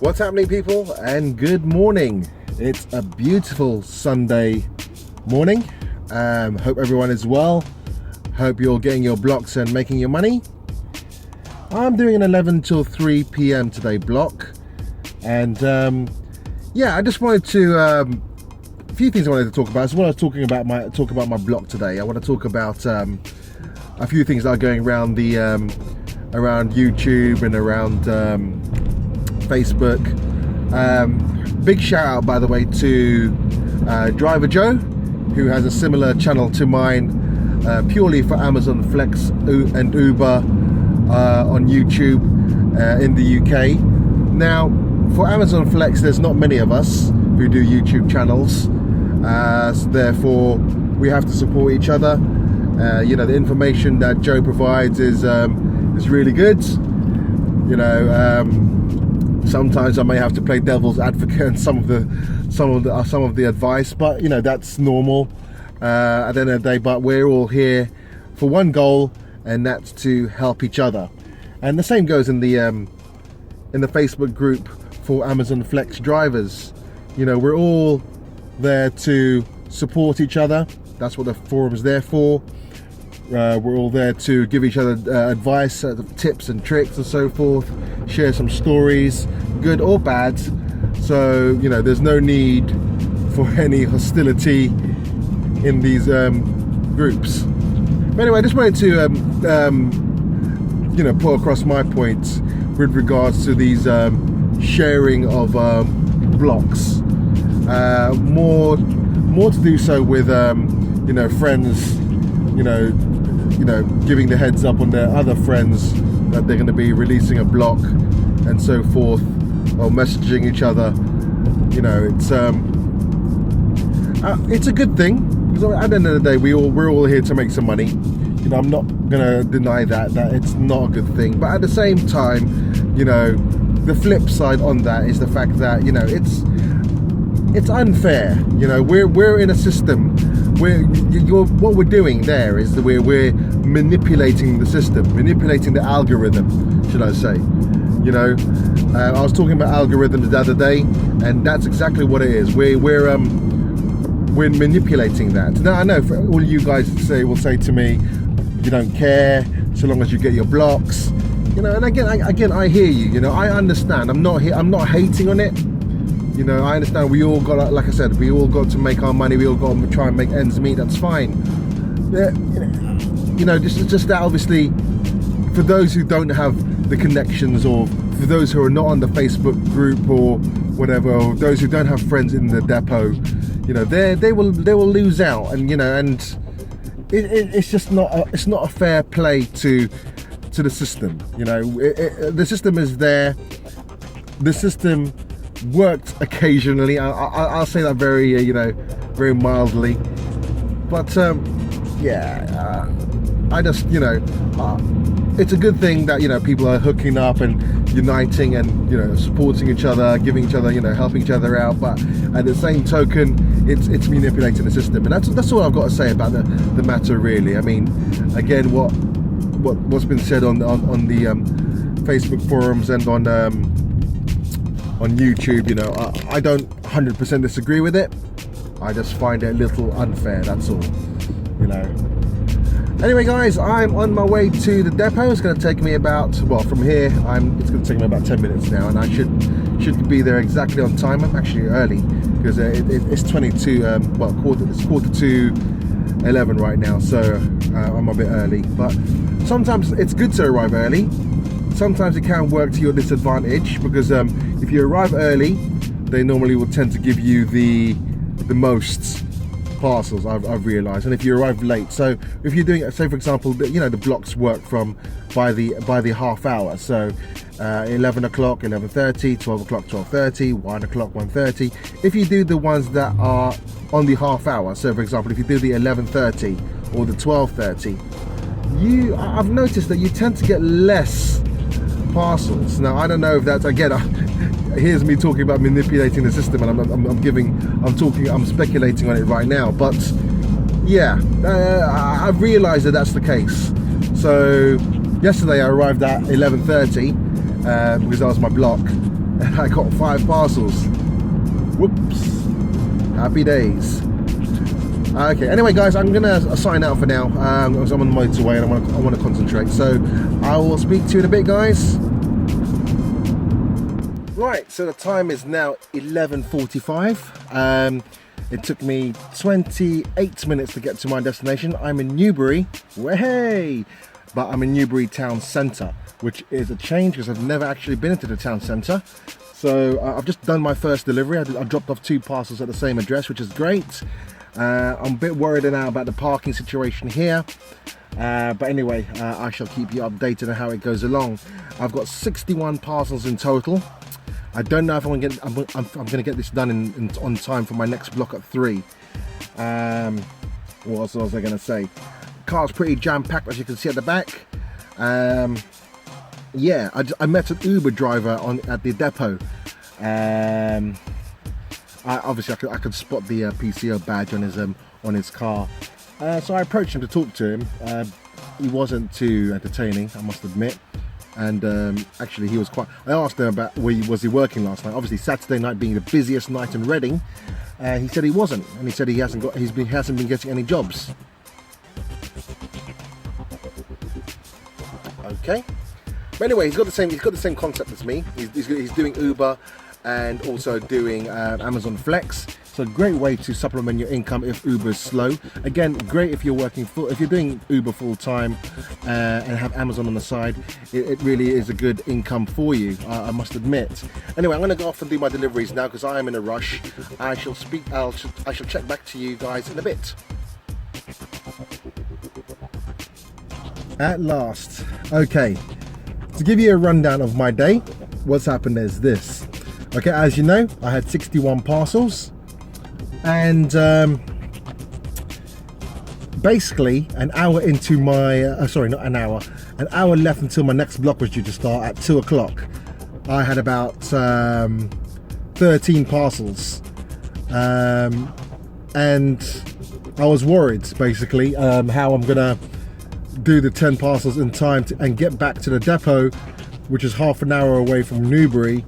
What's happening, people, and good morning. It's a beautiful Sunday morning. Hope everyone is well. Hope you're getting your blocks and making your money. I'm doing an 11 till 3 p.m. today block, and I just wanted to a few things I wanted to talk about. As well as talk about my block today, I want to talk about a few things that are going around the around YouTube and around Facebook. Big shout out, by the way, to Driver Joe, who has a similar channel to mine, purely for Amazon Flex and Uber on YouTube in the UK. Now, for Amazon Flex, there's not many of us who do YouTube channels, so therefore we have to support each other. The information that Joe provides is really good. Sometimes I may have to play devil's advocate in some of the advice, but that's normal at the end of the day. But we're all here for one goal, and that's to help each other. And the same goes in the Facebook group for Amazon Flex drivers. We're all there to support each other. That's what the forum's there for. We're all there to give each other advice, tips and tricks and so forth, share some stories, good or bad. So there's no need for any hostility in these groups. But anyway, I just wanted to put across my points with regards to these sharing of blocks. More to do so with friends, giving the heads up on their other friends that they're going to be releasing a block and so forth, or messaging each other. It's a good thing, because at the end of the day we're all here to make some money. I'm not gonna deny that it's not a good thing, but at the same time, the flip side on that is the fact that it's unfair. We're in a system where what we're doing there is that we're manipulating the system, manipulating the algorithm, should I say. I was talking about algorithms the other day, and that's exactly what it is. We're manipulating that. Now I know all you guys will say to me, you don't care so long as you get your blocks. And again, I hear you. I understand. I'm not hating on it. I understand we all got, like I said, we all got to make our money. We all got to try and make ends meet. That's fine. Just that obviously, for those who don't have the connections, or for those who are not on the Facebook group or whatever, or those who don't have friends in the depot, they will lose out, and it's just not a fair play to the system. The system is there. The system worked occasionally. I'll say that very very mildly, but I just it's a good thing that people are hooking up and uniting and supporting each other, giving each other, helping each other out. But at the same token, it's manipulating the system, and that's all I've got to say about the matter, really. I mean, again, what's been said on the Facebook forums and on YouTube, I don't 100% disagree with it. I just find it a little unfair, that's all. Anyway, guys, I'm on my way to the depot. It's going to take me about, from here, it's going to take me about 10 minutes now, and I should be there exactly on time. I'm actually early, because it's 22, it's quarter to 11 right now, so I'm a bit early. But sometimes it's good to arrive early. Sometimes it can work to your disadvantage, because if you arrive early, they normally will tend to give you the most parcels, I've realized. And if you arrive late, so if you're doing, say for example, the blocks work by the half hour, so 11 o'clock, 11:30, 12 o'clock, 12:30, 1 o'clock, 1:30. If you do the ones that are on the half hour, so for example, if you do the 11:30 or the 12:30, I've noticed that you tend to get less parcels. Now I don't know if that's, again, here's me talking about manipulating the system, and I'm speculating on it right now, but I've realized that that's the case. So yesterday I arrived at 11:30 because that was my block, and I got 5 parcels. Whoops. Happy days. Okay, anyway guys, I'm gonna sign out for now because I'm on the motorway and I want to concentrate. So I will speak to you in a bit, guys. Right, so the time is now 11:45. It took me 28 minutes to get to my destination. I'm in Newbury, way, but I'm in Newbury town centre, which is a change because I've never actually been into the town centre. So I've just done my first delivery. I dropped off 2 parcels at the same address, which is great. I'm a bit worried now about the parking situation here. But anyway, I shall keep you updated on how it goes along. I've got 61 parcels in total. I don't know if I'm going to get this done on time for my next block at 3. What else was I going to say? Car's pretty jam-packed, as you can see at the back. Yeah, I met an Uber driver at the depot. Obviously, I could spot the PCO badge on his car. So I approached him to talk to him. He wasn't too entertaining, I must admit. And actually, he was quite. I asked him about was he working last night. Obviously, Saturday night being the busiest night in Reading, he said he wasn't, and he said he hasn't been getting any jobs. Okay, but anyway, he's got the same concept as me. He's doing Uber and also doing Amazon Flex. So great way to supplement your income if Uber's slow. Again, great if you're doing Uber full time and have Amazon on the side. It really is a good income for you, I must admit. Anyway, I'm going to go off and do my deliveries now because I am in a rush. I shall check back to you guys in a bit. At last. Okay, to give you a rundown of my day, what's happened is this. Okay, as you know, I had 61 parcels. And basically an hour into my sorry, not an hour left until my next block was due to start at 2 o'clock. I had about 13 parcels, and I was worried basically how I'm gonna do the 10 parcels in time and get back to the depot, which is half an hour away from Newbury.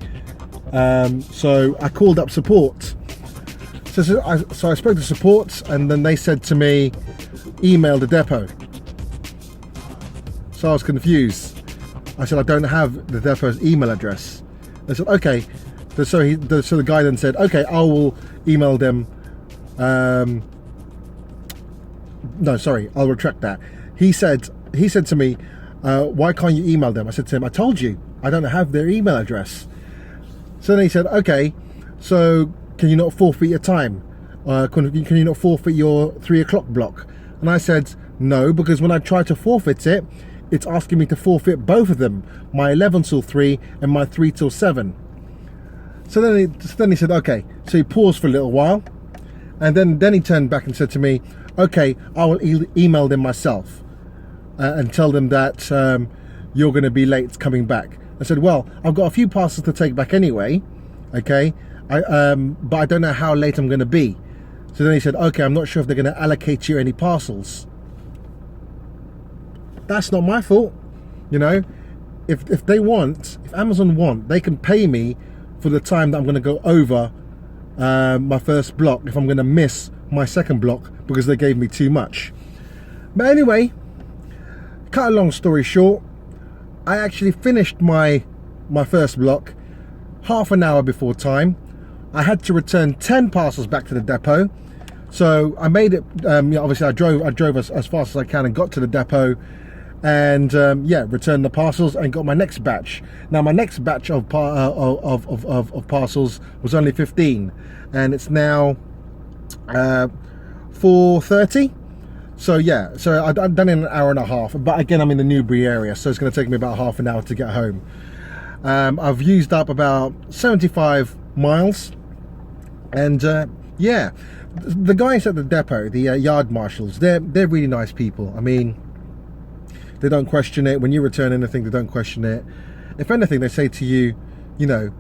So I called up support. So I spoke to support, and then they said to me, email the depot. So I was confused. I said, I don't have the depot's email address. They said, okay. So the guy then said, okay, I will email them. No, sorry, I'll retract that. He said to me, why can't you email them? I said to him, I told you, I don't have their email address. So then he said, okay, so can you not forfeit your time? Can you not forfeit your 3 o'clock block? And I said, no, because when I try to forfeit it, it's asking me to forfeit both of them, my 11 till 3 and my 3 till 7. So then he said, okay. So he paused for a little while, and then he turned back and said to me, okay, I will email them myself and tell them that you're going to be late coming back. I said, well, I've got a few parcels to take back anyway, okay? But I don't know how late I'm going to be. So then he said, okay, I'm not sure if they're going to allocate you any parcels. That's not my fault. You know, if Amazon want, they can pay me for the time that I'm going to go over my first block if I'm going to miss my second block because they gave me too much. But anyway, cut a long story short, I actually finished my first block half an hour before time. I had to return 10 parcels back to the depot, so I made it. Obviously, I drove as fast as I can and got to the depot, and returned the parcels and got my next batch. Now, my next batch of parcels was only 15, and it's now 4:30. So yeah, so I've done it in an hour and a half. But again, I'm in the Newbury area, so it's going to take me about half an hour to get home. I've used up about 75 miles. And yeah, the guys at the depot, the yard marshals, they're really nice people. I mean, they don't question it. When you return anything, they don't question it. If anything, they say to you, you know,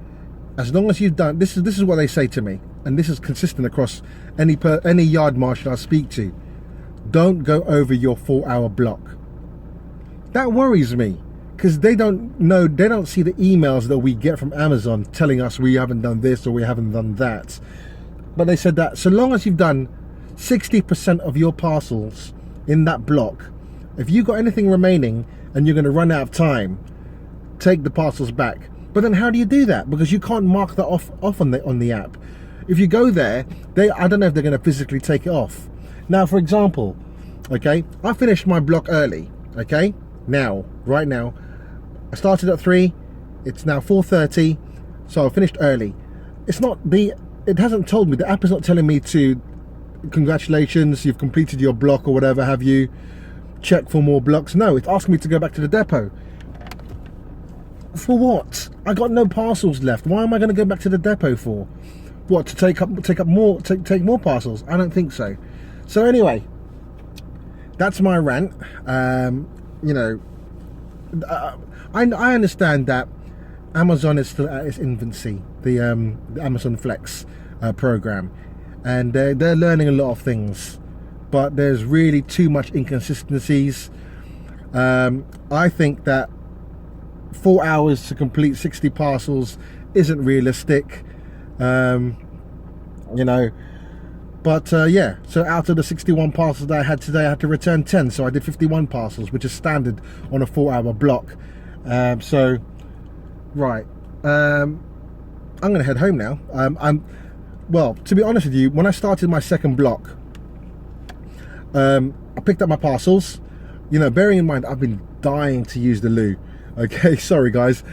as long as you've done this is what they say to me, and this is consistent across any yard marshal I speak to. Don't go over your 4-hour block. That worries me, because they don't see the emails that we get from Amazon telling us we haven't done this or we haven't done that. But they said that so long as you've done 60% of your parcels in that block, if you got anything remaining and you're going to run out of time, take the parcels back. But then how do you do that? Because you can't mark that off on the app. If you go there, I don't know if they're going to physically take it off. Now, for example, okay, I finished my block early. Okay, right now, I started at 3. It's now 4:30, so I finished early. It hasn't told me. The app is not telling me to, congratulations, you've completed your block or whatever have you. Check for more blocks. No, it's asking me to go back to the depot. For what? I got no parcels left. Why am I going to go back to the depot for? What, to take more parcels? I don't think so. So anyway, that's my rant. You know, I understand that Amazon is still at its infancy, the Amazon Flex program, and they're learning a lot of things, but there's really too much inconsistencies. I think that 4 hours to complete 60 parcels isn't realistic, you know. But yeah, so out of the 61 parcels that I had today, I had to return 10, so I did 51 parcels, which is standard on a 4-hour block. So right, I'm gonna head home now. Well, to be honest with you, when I started my second block, I picked up my parcels. You know, bearing in mind I've been dying to use the loo. Okay, sorry guys.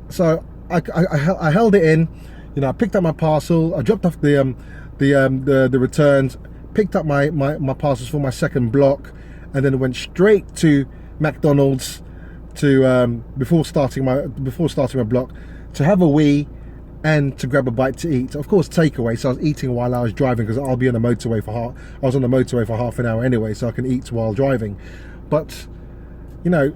So I held it in. You know, I picked up my parcel. I dropped off the returns, picked up my parcels for my second block, and then went straight to McDonald's to before starting my block, to have a wee and to grab a bite to eat. Of course, takeaway. So I was eating while I was driving, because I'll be on the motorway I was on the motorway for half an hour anyway, so I can eat while driving. But you know,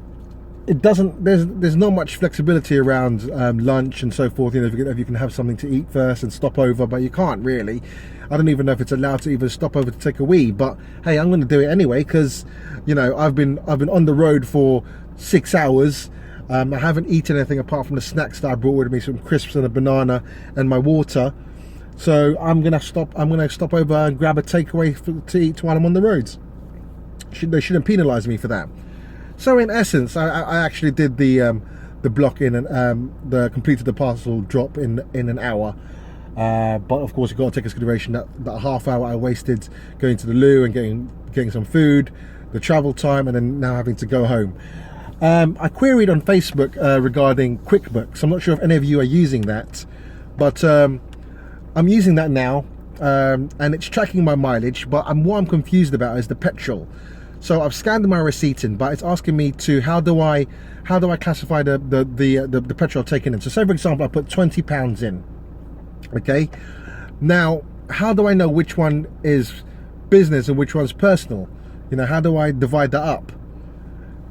it doesn't. There's not much flexibility around lunch and so forth. You know, if you can have something to eat first and stop over, but you can't really. I don't even know if it's allowed to even stop over to take a wee. But hey, I'm going to do it anyway, because you know I've been on the road for 6 hours. I haven't eaten anything apart from the snacks that I brought with me, some crisps and a banana and my water. So I'm gonna stop over and grab a takeaway to eat while I'm on the roads. They shouldn't penalise me for that. So in essence, I actually did the block in and completed the parcel drop in an hour. But of course, you've got to take into consideration that half hour I wasted going to the loo and getting some food, the travel time, and then now having to go home. I queried on Facebook regarding QuickBooks. I'm not sure if any of you are using that, but I'm using that now, and it's tracking my mileage. But what I'm confused about is the petrol. So I've scanned my receipt in, but it's asking me to how do I classify the petrol taken in. So say for example I put £20 in. Okay, now how do I know which one is business and which one's personal? You know, how do I divide that up?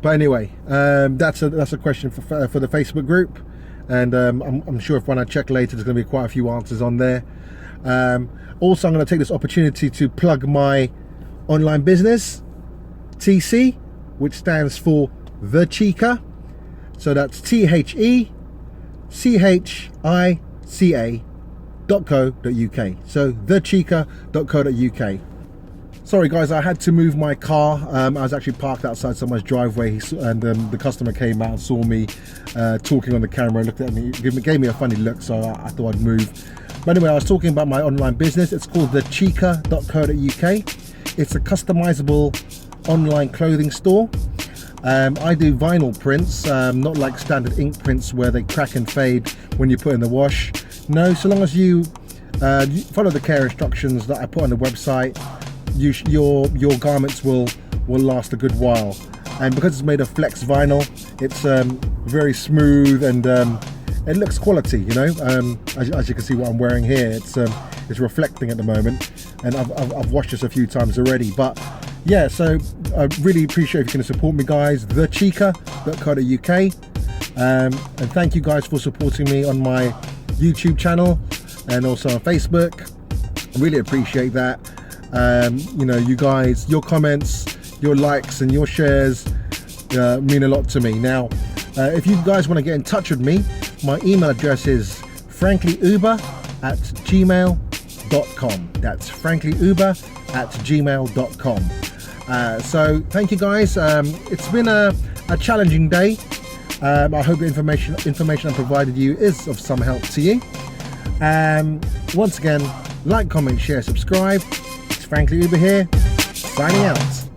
But anyway, that's a question for the Facebook group, and I'm sure if when I check later, there's going to be quite a few answers on there. Also, I'm going to take this opportunity to plug my online business, TC, which stands for The Chica. So that's TheChica.co.uk. So thechica.co.uk. Sorry guys, I had to move my car. I was actually parked outside someone's driveway, and the customer came out and saw me talking on the camera, looked at me, gave me a funny look, so I thought I'd move. But anyway, I was talking about my online business. It's called thechica.co.uk. It's a customizable online clothing store. I do vinyl prints, not like standard ink prints where they crack and fade when you put in the wash. No, so long as you follow the care instructions that I put on the website, your garments will last a good while. And because it's made of flex vinyl, it's very smooth, and it looks quality, you know. As you can see what I'm wearing here, it's reflecting at the moment, and I've washed this a few times already. But yeah, so I really appreciate if you can support me guys, thechica.co.uk, and thank you guys for supporting me on my YouTube channel and also on Facebook. I really appreciate that. You know, you guys, your comments, your likes and your shares mean a lot to me. Now If you guys want to get in touch with me, my email address is franklyuber@gmail.com. That's franklyuber@gmail.com. So thank you guys. It's been a challenging day. I hope the information I provided you is of some help to you. Once again, like, comment, share, subscribe. It's Frankly Uber here, signing out.